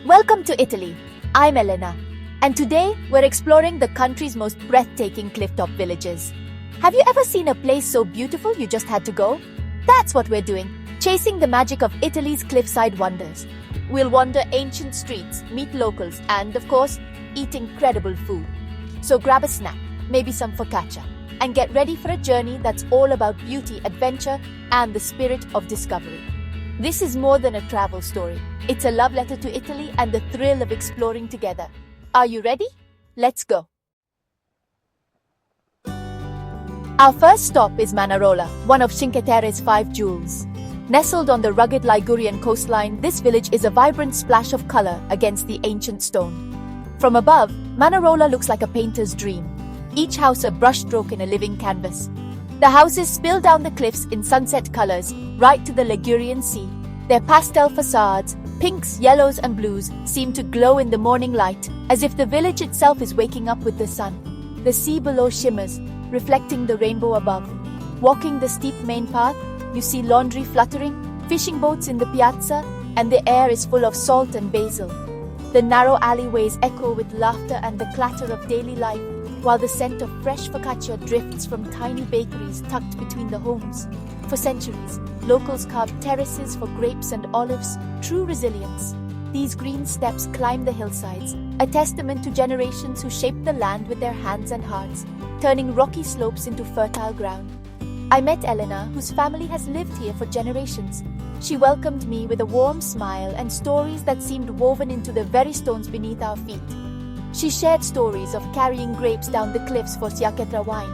Welcome to Italy. I'm Elena, and today we're exploring the country's most breathtaking clifftop villages. Have you ever seen a place so beautiful you just had to go? That's what we're doing, chasing the magic of Italy's cliffside wonders. We'll wander ancient streets, meet locals, and, of course, eat incredible food. So grab a snack, maybe some focaccia, and get ready for a journey that's all about beauty, adventure, and the spirit of discovery. This is more than a travel story. It's a love letter to Italy and the thrill of exploring together. Are you ready? Let's go. Our first stop is Manarola, one of Cinque Terre's 5 jewels. Nestled on the rugged Ligurian coastline, this village is a vibrant splash of color against the ancient stone. From above, Manarola looks like a painter's dream, each house a brushstroke in a living canvas. The houses spill down the cliffs in sunset colors, right to the Ligurian sea. Their pastel facades, pinks, yellows, and blues, seem to glow in the morning light, as if the village itself is waking up with the sun. The sea below shimmers, reflecting the rainbow above. Walking the steep main path, you see laundry fluttering, fishing boats in the piazza, and the air is full of salt and basil. The narrow alleyways echo with laughter and the clatter of daily life, while the scent of fresh focaccia drifts from tiny bakeries tucked between the homes. For centuries, locals carved terraces for grapes and olives, true resilience. These green steps climb the hillsides, a testament to generations who shaped the land with their hands and hearts, turning rocky slopes into fertile ground. I met Elena, whose family has lived here for generations. She welcomed me with a warm smile and stories that seemed woven into the very stones beneath our feet. She shared stories of carrying grapes down the cliffs for Sciacchetra wine.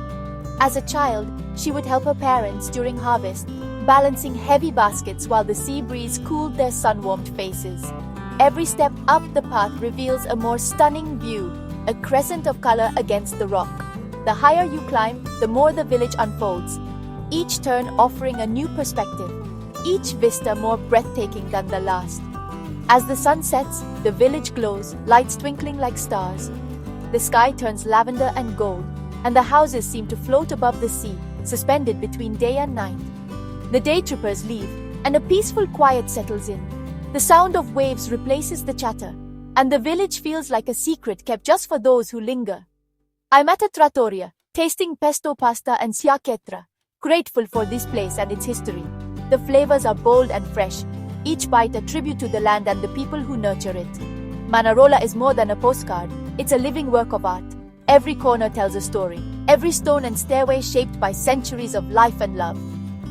As a child, she would help her parents during harvest, balancing heavy baskets while the sea breeze cooled their sun-warmed faces. Every step up the path reveals a more stunning view, a crescent of color against the rock. The higher you climb, the more the village unfolds, each turn offering a new perspective, each vista more breathtaking than the last. As the sun sets, the village glows, lights twinkling like stars. The sky turns lavender and gold, and the houses seem to float above the sea, suspended between day and night. The day trippers leave, and a peaceful quiet settles in. The sound of waves replaces the chatter, and the village feels like a secret kept just for those who linger. I'm at a trattoria, tasting pesto pasta and sciacchetra, grateful for this place and its history. The flavors are bold and fresh, each bite a tribute to the land and the people who nurture it. Manarola is more than a postcard, it's a living work of art. Every corner tells a story, every stone and stairway shaped by centuries of life and love.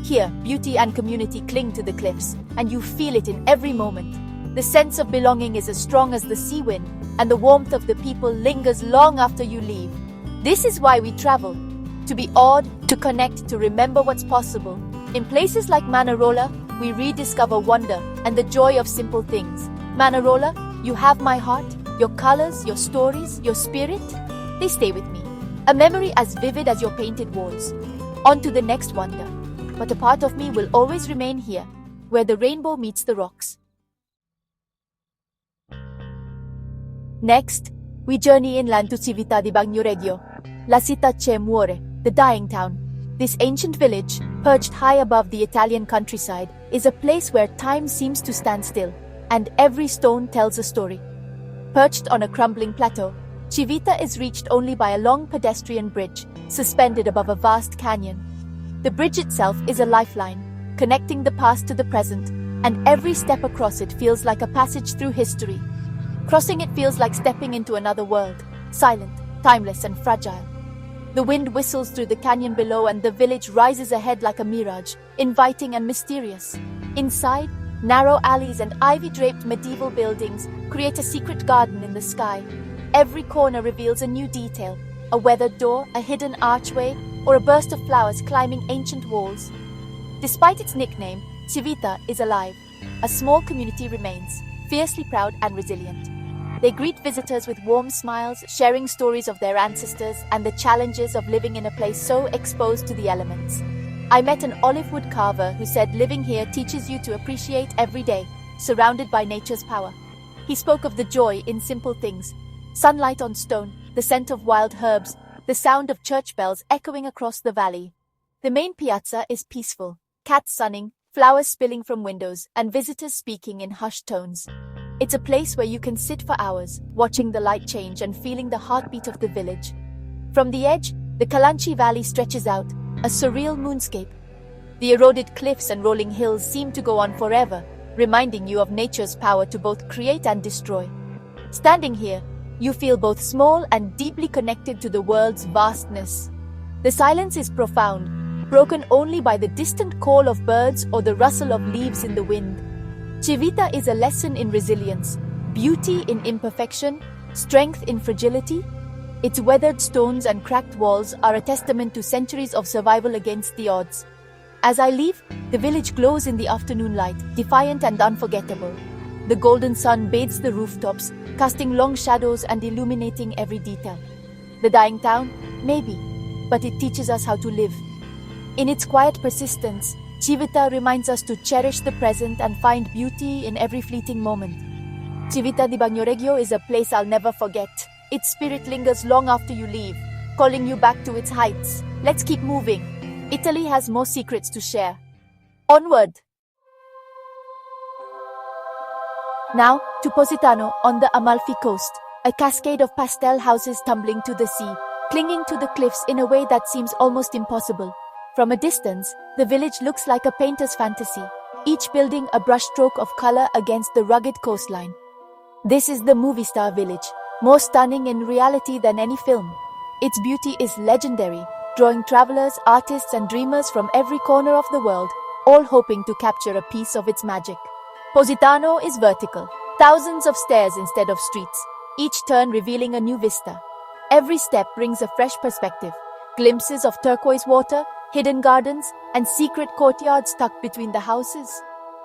Here, beauty and community cling to the cliffs, and you feel it in every moment. The sense of belonging is as strong as the sea wind, and the warmth of the people lingers long after you leave. This is why we travel, to be awed, to connect, to remember what's possible. In places like Manarola, we rediscover wonder and the joy of simple things. Manarola, you have my heart, your colors, your stories, your spirit. They stay with me. A memory as vivid as your painted walls. On to the next wonder. But a part of me will always remain here, where the rainbow meets the rocks. Next, we journey inland to Civita di Bagnoregio, La Città che muore, the dying town. This ancient village, perched high above the Italian countryside, is a place where time seems to stand still, and every stone tells a story. Perched on a crumbling plateau, Civita is reached only by a long pedestrian bridge, suspended above a vast canyon. The bridge itself is a lifeline, connecting the past to the present, and every step across it feels like a passage through history. Crossing it feels like stepping into another world, silent, timeless, and fragile. The wind whistles through the canyon below and the village rises ahead like a mirage, inviting and mysterious. Inside, narrow alleys and ivy-draped medieval buildings create a secret garden in the sky. Every corner reveals a new detail, a weathered door, a hidden archway, or a burst of flowers climbing ancient walls. Despite its nickname, Civita is alive. A small community remains, fiercely proud and resilient. They greet visitors with warm smiles, sharing stories of their ancestors and the challenges of living in a place so exposed to the elements. I met an olive wood carver who said living here teaches you to appreciate every day, surrounded by nature's power. He spoke of the joy in simple things: sunlight on stone, the scent of wild herbs, the sound of church bells echoing across the valley. The main piazza is peaceful, cats sunning, flowers spilling from windows, and visitors speaking in hushed tones. It's a place where you can sit for hours, watching the light change and feeling the heartbeat of the village. From the edge, the Calanchi Valley stretches out, a surreal moonscape. The eroded cliffs and rolling hills seem to go on forever, reminding you of nature's power to both create and destroy. Standing here, you feel both small and deeply connected to the world's vastness. The silence is profound, broken only by the distant call of birds or the rustle of leaves in the wind. Civita is a lesson in resilience, beauty in imperfection, strength in fragility. Its weathered stones and cracked walls are a testament to centuries of survival against the odds. As I leave, the village glows in the afternoon light, defiant and unforgettable. The golden sun bathes the rooftops, casting long shadows and illuminating every detail. The dying town? Maybe, but it teaches us how to live. In its quiet persistence, Civita reminds us to cherish the present and find beauty in every fleeting moment. Civita di Bagnoregio is a place I'll never forget. Its spirit lingers long after you leave, calling you back to its heights. Let's keep moving. Italy has more secrets to share. Onward! Now, to Positano on the Amalfi coast, a cascade of pastel houses tumbling to the sea, clinging to the cliffs in a way that seems almost impossible. From a distance, the village looks like a painter's fantasy, each building a brushstroke of color against the rugged coastline. This is the movie star village, more stunning in reality than any film. Its beauty is legendary, drawing travelers, artists, and dreamers from every corner of the world, all hoping to capture a piece of its magic. Positano is vertical, thousands of stairs instead of streets, each turn revealing a new vista. Every step brings a fresh perspective, glimpses of turquoise water, hidden gardens, and secret courtyards tucked between the houses.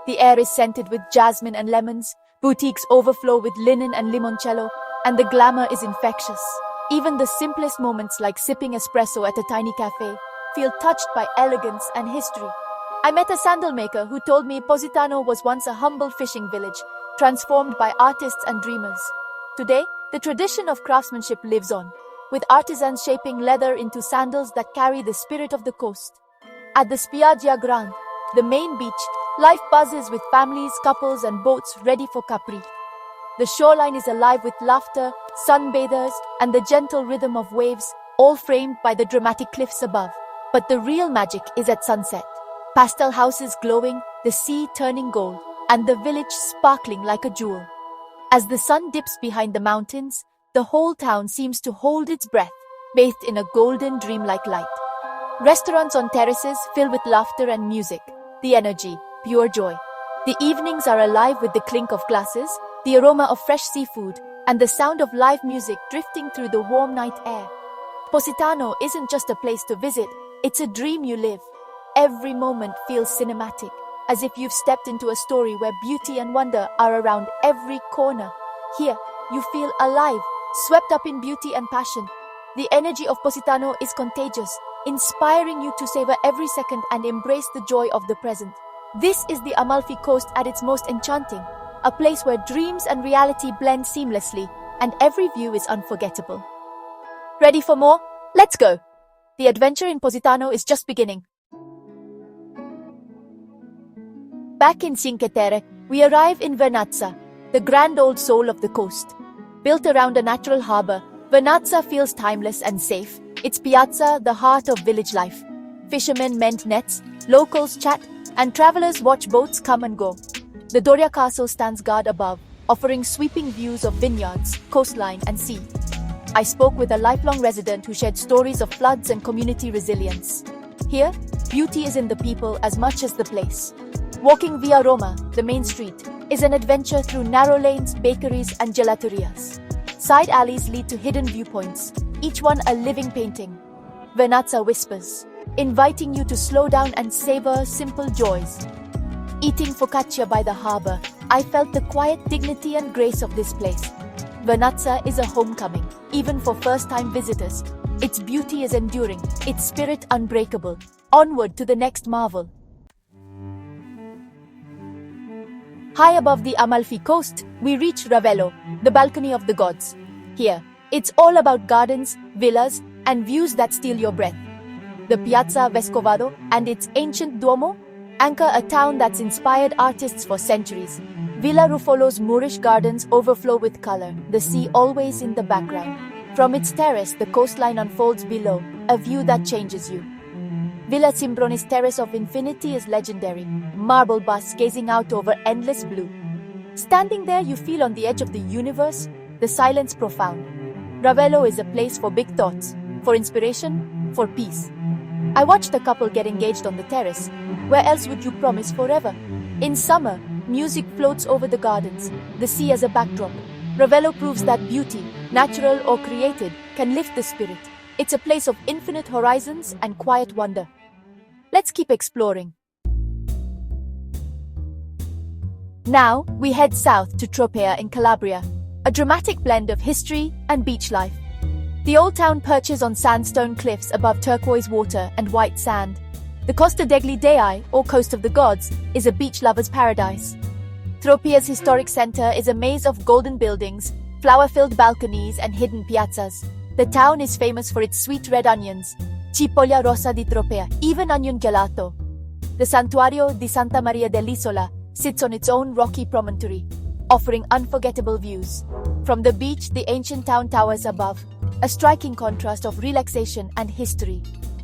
The air is scented with jasmine and lemons, boutiques overflow with linen and limoncello, and the glamour is infectious. Even the simplest moments like sipping espresso at a tiny cafe feel touched by elegance and history. I met a sandal maker who told me Positano was once a humble fishing village, transformed by artists and dreamers. Today, the tradition of craftsmanship lives on, with artisans shaping leather into sandals that carry the spirit of the coast. At the Spiaggia Grande, the main beach, life buzzes with families, couples, and boats ready for Capri. The shoreline is alive with laughter, sunbathers, and the gentle rhythm of waves, all framed by the dramatic cliffs above. But the real magic is at sunset. Pastel houses glowing, the sea turning gold, and the village sparkling like a jewel. As the sun dips behind the mountains, the whole town seems to hold its breath, bathed in a golden dreamlike light. Restaurants on terraces fill with laughter and music, the energy, pure joy. The evenings are alive with the clink of glasses, the aroma of fresh seafood, and the sound of live music drifting through the warm night air. Positano isn't just a place to visit, it's a dream you live. Every moment feels cinematic, as if you've stepped into a story where beauty and wonder are around every corner. Here, you feel alive, swept up in beauty and passion. The energy of Positano is contagious, inspiring you to savor every second and embrace the joy of the present. This is the Amalfi Coast at its most enchanting, a place where dreams and reality blend seamlessly, and every view is unforgettable. Ready for more? Let's go! The adventure in Positano is just beginning. Back in Cinque Terre, we arrive in Vernazza, the grand old soul of the coast. Built around a natural harbor, Vernazza feels timeless and safe. Its piazza, the heart of village life. Fishermen mend nets, locals chat, and travelers watch boats come and go. The Doria Castle stands guard above, offering sweeping views of vineyards, coastline, and sea. I spoke with a lifelong resident who shared stories of floods and community resilience. Here, beauty is in the people as much as the place. Walking Via Roma, the main street, is an adventure through narrow lanes, bakeries, and gelaterias. Side alleys lead to hidden viewpoints, each one a living painting. Vernazza whispers, inviting you to slow down and savor simple joys. Eating focaccia by the harbor, I felt the quiet dignity and grace of this place. Vernazza is a homecoming, even for first-time visitors. Its beauty is enduring, its spirit unbreakable. Onward to the next marvel. High above the Amalfi coast, we reach Ravello, the balcony of the gods. Here, it's all about gardens, villas, and views that steal your breath. The Piazza Vescovado and its ancient Duomo, anchor a town that's inspired artists for centuries. Villa Ruffolo's Moorish gardens overflow with color, the sea always in the background. From its terrace, the coastline unfolds below, a view that changes you. Villa Cimbroni's Terrace of Infinity is legendary, marble bust gazing out over endless blue. Standing there, you feel on the edge of the universe, the silence profound. Ravello is a place for big thoughts, for inspiration, for peace. I watched a couple get engaged on the terrace. Where else would you promise forever? In summer, music floats over the gardens, the sea as a backdrop. Ravello proves that beauty, natural or created, can lift the spirit. It's a place of infinite horizons and quiet wonder. Let's keep exploring. Now, we head south to Tropea in Calabria, a dramatic blend of history and beach life. The old town perches on sandstone cliffs above turquoise water and white sand. The Costa degli Dei, or Coast of the Gods, is a beach lover's paradise. Tropea's historic center is a maze of golden buildings, flower-filled balconies, and hidden piazzas. The town is famous for its sweet red onions, Cipolla rossa di Tropea, even onion gelato. The Santuario di Santa Maria dell'Isola sits on its own rocky promontory, offering unforgettable views. From the beach, the ancient town towers above, a striking contrast of relaxation and history.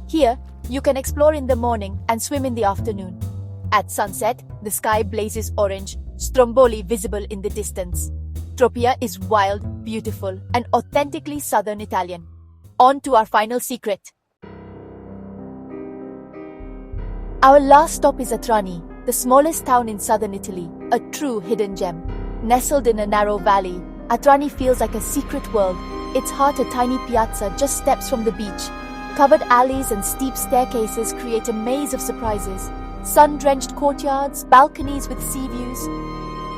Here, you can explore in the morning and swim in the afternoon. At sunset, the sky blazes orange, Stromboli visible in the distance. Tropea is wild, beautiful, and authentically southern Italian. On to our final secret. Our last stop is Atrani, the smallest town in southern Italy, a true hidden gem. Nestled in a narrow valley, Atrani feels like a secret world, its heart a tiny piazza just steps from the beach. Covered alleys and steep staircases create a maze of surprises. Sun-drenched courtyards, balconies with sea views.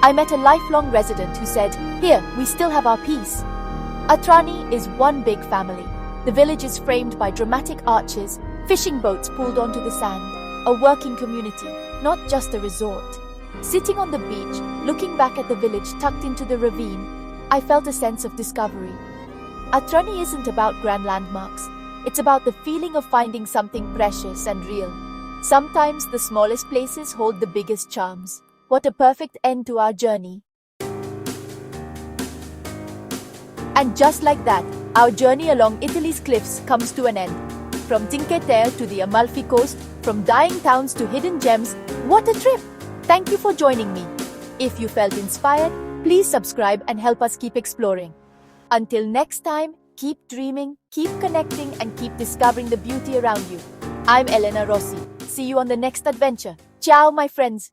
I met a lifelong resident who said, "Here, we still have our peace." Atrani is one big family. The village is framed by dramatic arches, fishing boats pulled onto the sand, a working community, not just a resort. Sitting on the beach, looking back at the village tucked into the ravine, I felt a sense of discovery. Atrani isn't about grand landmarks. It's about the feeling of finding something precious and real. Sometimes the smallest places hold the biggest charms. What a perfect end to our journey. And just like that, our journey along Italy's cliffs comes to an end. From Cinque Terre to the Amalfi Coast, from dying towns to hidden gems, what a trip! Thank you for joining me. If you felt inspired, please subscribe and help us keep exploring. Until next time, keep dreaming, keep connecting, and keep discovering the beauty around you. I'm Elena Rossi. See you on the next adventure. Ciao, my friends.